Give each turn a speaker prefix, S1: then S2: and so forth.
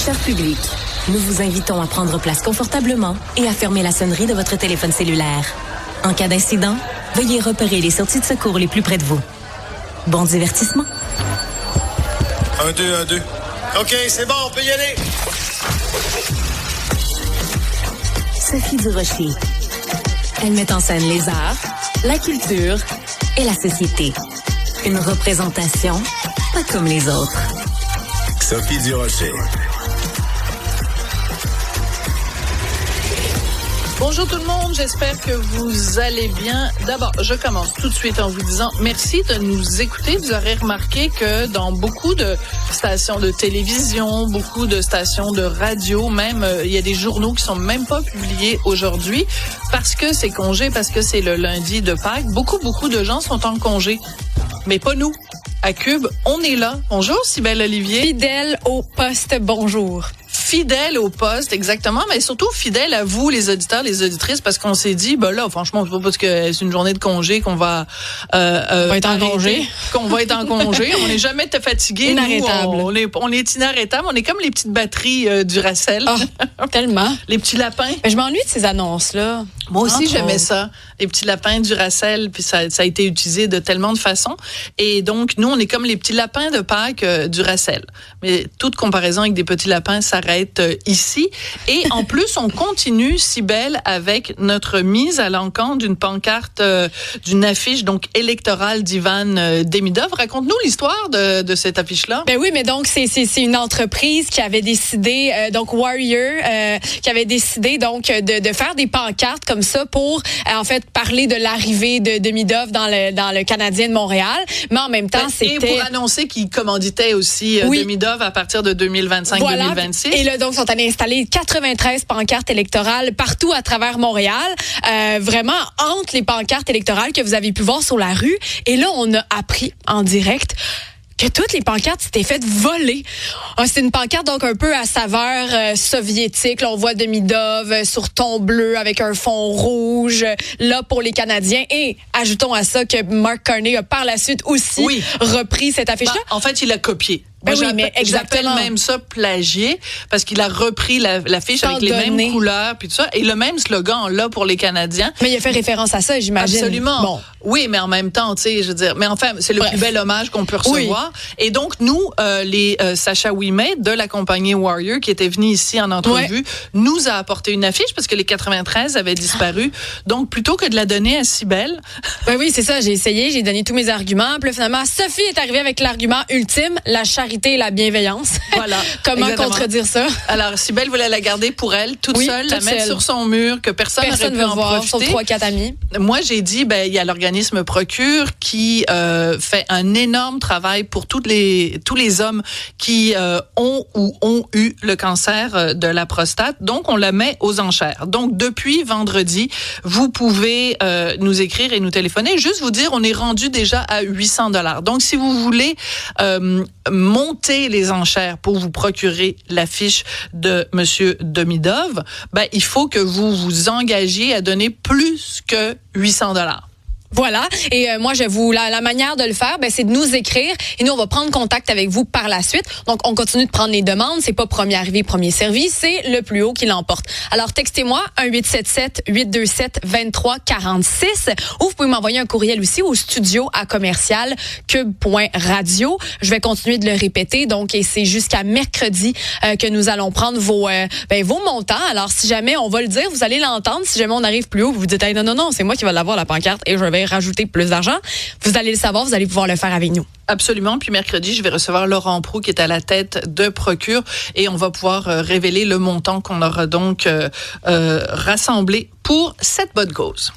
S1: Secteur public. Nous vous invitons à prendre place confortablement et à fermer la sonnerie de votre téléphone cellulaire. En cas d'incident, veuillez repérer les sorties de secours les plus près de vous. Bon divertissement.
S2: 1, 2, 1, 2. OK, c'est bon, on peut y aller.
S1: Sophie Durocher. Elle met en scène les arts, la culture et la société. Une représentation pas comme les autres.
S2: Sophie Durocher.
S3: Bonjour tout le monde, j'espère que vous allez bien. D'abord, je commence tout de suite en vous disant merci de nous écouter. Vous aurez remarqué que dans beaucoup de stations de télévision, beaucoup de stations de radio, même il y a des journaux qui sont même pas publiés aujourd'hui parce que c'est congé, parce que c'est le lundi de Pâques. Beaucoup de gens sont en congé, mais pas nous. À Cube, on est là. Bonjour, Cybèle Olivier.
S4: Fidèle au poste, bonjour.
S3: Fidèle au poste, exactement, mais surtout fidèle à vous, les auditeurs, les auditrices, parce qu'on s'est dit, ben là, franchement, c'est pas parce que c'est une journée de congé qu'on va
S4: être en congé.
S3: Qu'on va être en congé. On n'est jamais fatigué.
S4: Inarrêtable.
S3: On est inarrêtable. On est comme les petites batteries Duracell.
S4: Oh, tellement.
S3: Les petits lapins.
S4: Mais je m'ennuie de ces annonces-là.
S3: Moi aussi, j'aimais ça. Les petits lapins Duracell, puis ça a été utilisé de tellement de façons. Et donc, nous, on est comme les petits lapins de Pâques Duracell. Mais toute comparaison avec des petits lapins s'arrête ici. Et en plus, on continue, Cybèle, avec notre mise à l'encontre d'une pancarte, d'une affiche donc électorale d'Ivan Demidov. Raconte-nous l'histoire de cette affiche-là.
S4: Ben oui, mais donc c'est une entreprise qui avait décidé, donc Warrior, qui avait décidé donc de faire des pancartes comme ça pour en fait parler de l'arrivée de Demidov dans le Canadien de Montréal, mais en même temps c'était
S3: et pour annoncer qu'il commanditait aussi Demidov à partir de 2025-2026.
S4: Voilà. Et là donc sont allés installer 93 pancartes électorales partout à travers Montréal, vraiment entre les pancartes électorales que vous avez pu voir sur la rue. Et là on a appris en direct que toutes les pancartes s'étaient faites voler. C'est une pancarte donc un peu à saveur soviétique. Là, on voit Demidov sur ton bleu avec un fond rouge, là pour les Canadiens. Et ajoutons à ça que Mark Carney a par la suite aussi repris cette affiche-là.
S3: En fait, il a copié.
S4: Ben oui, mais exactement.
S3: J'appelle même ça plagié parce qu'il a repris l'affiche avec les mêmes couleurs puis tout ça et le même slogan là pour les Canadiens.
S4: Mais il a fait référence à ça, j'imagine.
S3: Absolument.
S4: Bon.
S3: Oui, mais en même temps, tu sais, je veux dire, mais enfin, c'est le plus bel hommage qu'on peut recevoir. Oui. Et donc nous, les Sacha Ouimet de la compagnie Warrior qui était venu ici en entrevue, nous a apporté une affiche parce que les 93 avaient disparu. Donc plutôt que de la donner à Cybèle.
S4: Ben oui, c'est ça. J'ai essayé, j'ai donné tous mes arguments. Puis là, finalement, Sophie est arrivée avec l'argument ultime, la charité et la bienveillance.
S3: Voilà.
S4: Comment contredire ça?
S3: Alors, Cybèle voulait la garder pour elle, toute seule, la mettre sur son mur, que personne n'aurait pu en
S4: voir,
S3: profiter.
S4: Sauf 3-4 amis.
S3: Moi, j'ai dit, il y a l'organisme Procure qui fait un énorme travail pour tous les hommes qui ont ou ont eu le cancer de la prostate. Donc, on la met aux enchères. Donc, depuis vendredi, vous pouvez nous écrire et nous téléphoner. Juste vous dire, on est rendu déjà à $800. Donc, si vous voulez monter les enchères pour vous procurer l'affiche de Monsieur Demidov, il faut que vous vous engagiez à donner plus que $800.
S4: Voilà. Et moi, la manière de le faire, c'est de nous écrire et nous, on va prendre contact avec vous par la suite. Donc, on continue de prendre les demandes. C'est pas premier arrivé, premier servi. C'est le plus haut qui l'emporte. Alors, textez-moi 1-877-827-2346 ou vous pouvez m'envoyer un courriel aussi au studio@commercial-cube.radio. Je vais continuer de le répéter. Donc, et c'est jusqu'à mercredi que nous allons prendre vos montants. Alors, si jamais on va le dire, vous allez l'entendre. Si jamais on arrive plus haut, vous vous dites, hey, non, c'est moi qui vais l'avoir, la pancarte et je vais rajouter plus d'argent. Vous allez le savoir, vous allez pouvoir le faire avec nous.
S3: Absolument. Puis mercredi, je vais recevoir Laurent Proulx qui est à la tête de Procure et on va pouvoir révéler le montant qu'on aura donc rassemblé pour cette bonne cause.